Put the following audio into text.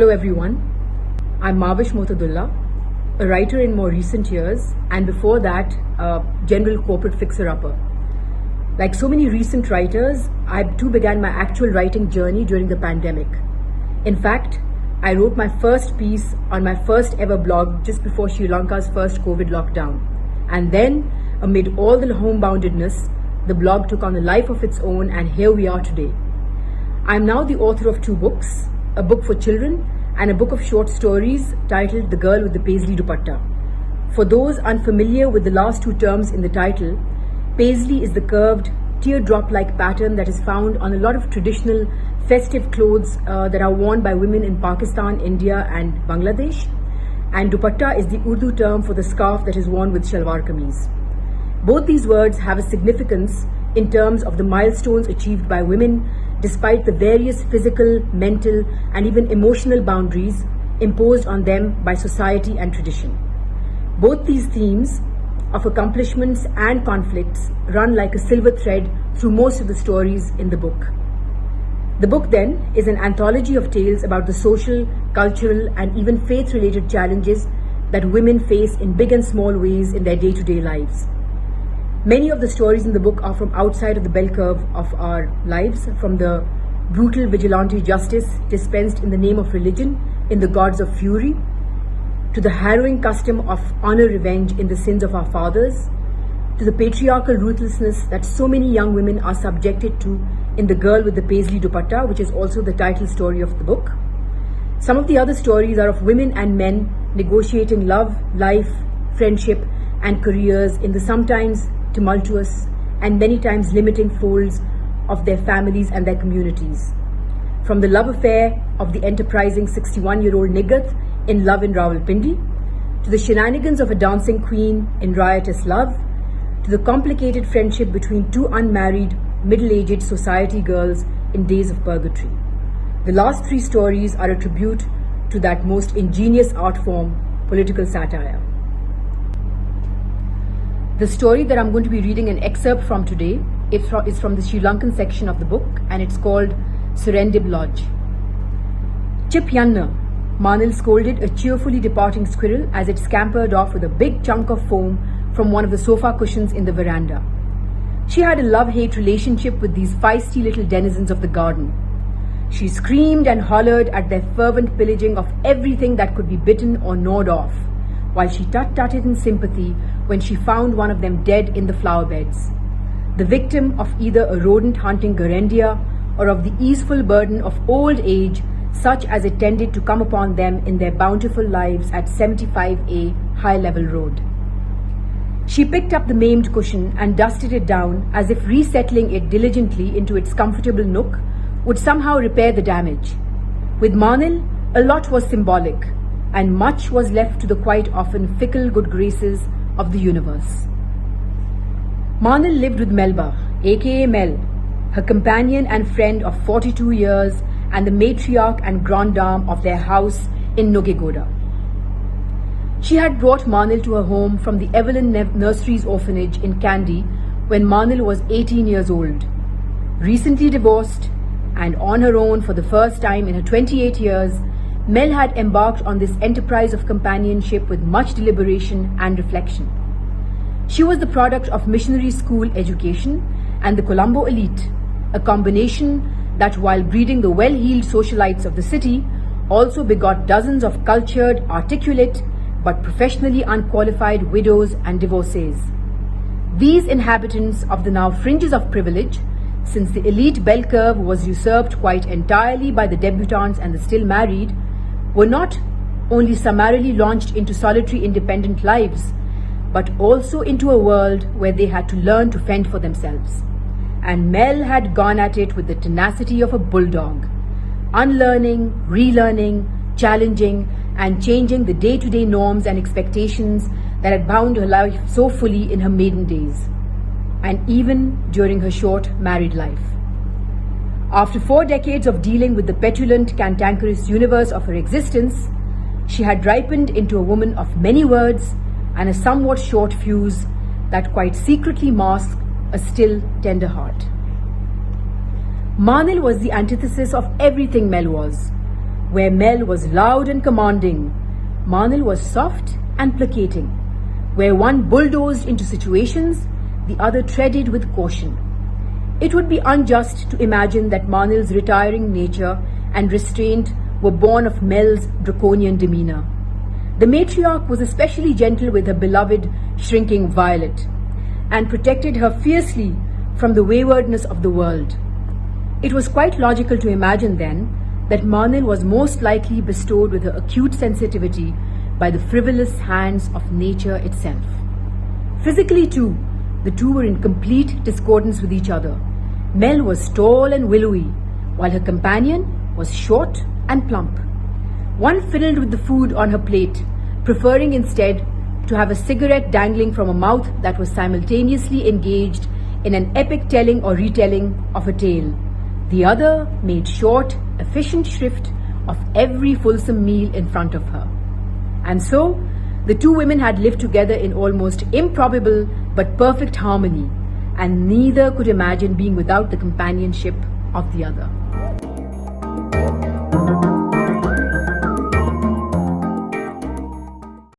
Hello everyone, I'm Mahvash Mohtadullah, a writer in more recent years, and before that, a general corporate fixer-upper. Like so many recent writers, I too began my actual writing journey during the pandemic. In fact, I wrote my first piece on my first ever blog just before Sri Lanka's first COVID lockdown. And then, amid all the homeboundedness, the blog took on a life of its own, and here we are today. I'm now the author of 2 books, a book for children and a book of short stories titled The Girl with the Paisley Dupatta. For those unfamiliar with the last 2 terms in the title, Paisley is the curved, teardrop-like pattern that is found on a lot of traditional festive clothes that are worn by women in Pakistan, India and Bangladesh. And Dupatta is the Urdu term for the scarf that is worn with shalwar kameez. Both these words have a significance in terms of the milestones achieved by women despite the various physical, mental and even emotional boundaries imposed on them by society and tradition. Both these themes of accomplishments and conflicts run like a silver thread through most of the stories in the book. The book then is an anthology of tales about the social, cultural and even faith-related challenges that women face in big and small ways in their day-to-day lives. Many of the stories in the book are from outside of the bell curve of our lives, from the brutal vigilante justice dispensed in the name of religion in The Gods of Fury, to the harrowing custom of honor revenge in the sins of our fathers, to the patriarchal ruthlessness that so many young women are subjected to in The Girl with the Paisley Dupatta, which is also the title story of the book. Some of the other stories are of women and men negotiating love, life, friendship and careers in the sometimes tumultuous and many times limiting folds of their families and their communities. From the love affair of the enterprising 61-year-old Nigat in Love in Rawalpindi, to the shenanigans of a dancing queen in Riotous Love, to the complicated friendship between 2 unmarried, middle-aged society girls in Days of Purgatory. The last 3 stories are a tribute to that most ingenious art form, political satire. The story that I'm going to be reading an excerpt from today is from the Sri Lankan section of the book, and it's called Surendib Lodge. Chip Yanna, Manil scolded a cheerfully departing squirrel as it scampered off with a big chunk of foam from one of the sofa cushions in the veranda. She had a love-hate relationship with these feisty little denizens of the garden. She screamed and hollered at their fervent pillaging of everything that could be bitten or gnawed off, while she tut-tutted in sympathy when she found one of them dead in the flower beds, the victim of either a rodent-hunting Garandia or of the easeful burden of old age such as it tended to come upon them in their bountiful lives at 75A High Level Road. She picked up the maimed cushion and dusted it down as if resettling it diligently into its comfortable nook would somehow repair the damage. With Manil, a lot was symbolic, and much was left to the quite often fickle good graces of the universe. Manil lived with Melba, aka Mel, her companion and friend of 42 years and the matriarch and grande dame of their house in Nogegoda. She had brought Manil to her home from the Evelyn Nurseries orphanage in Kandy when Manil was 18 years old. Recently divorced and on her own for the first time in her 28 years, Mel had embarked on this enterprise of companionship with much deliberation and reflection. She was the product of missionary school education and the Colombo elite, a combination that, while breeding the well-heeled socialites of the city, also begot dozens of cultured, articulate, but professionally unqualified widows and divorcees. These inhabitants of the now fringes of privilege, since the elite bell curve was usurped quite entirely by the debutantes and the still married, were not only summarily launched into solitary independent lives, but also into a world where they had to learn to fend for themselves. And Mel had gone at it with the tenacity of a bulldog, unlearning, relearning, challenging, and changing the day-to-day norms and expectations that had bound her life so fully in her maiden days, and even during her short married life. After 4 decades of dealing with the petulant, cantankerous universe of her existence, she had ripened into a woman of many words and a somewhat short fuse that quite secretly masked a still tender heart. Manil was the antithesis of everything Mel was. Where Mel was loud and commanding, Manil was soft and placating. Where one bulldozed into situations, the other treaded with caution. It would be unjust to imagine that Manil's retiring nature and restraint were born of Mel's draconian demeanor. The matriarch was especially gentle with her beloved shrinking Violet and protected her fiercely from the waywardness of the world. It was quite logical to imagine then that Manil was most likely bestowed with her acute sensitivity by the frivolous hands of nature itself. Physically too, the two were in complete discordance with each other. Mel was tall and willowy, while her companion was short and plump. One fiddled with the food on her plate, preferring instead to have a cigarette dangling from a mouth that was simultaneously engaged in an epic telling or retelling of a tale. The other made short, efficient shrift of every fulsome meal in front of her. And so, the two women had lived together in almost improbable but perfect harmony, and neither could imagine being without the companionship of the other.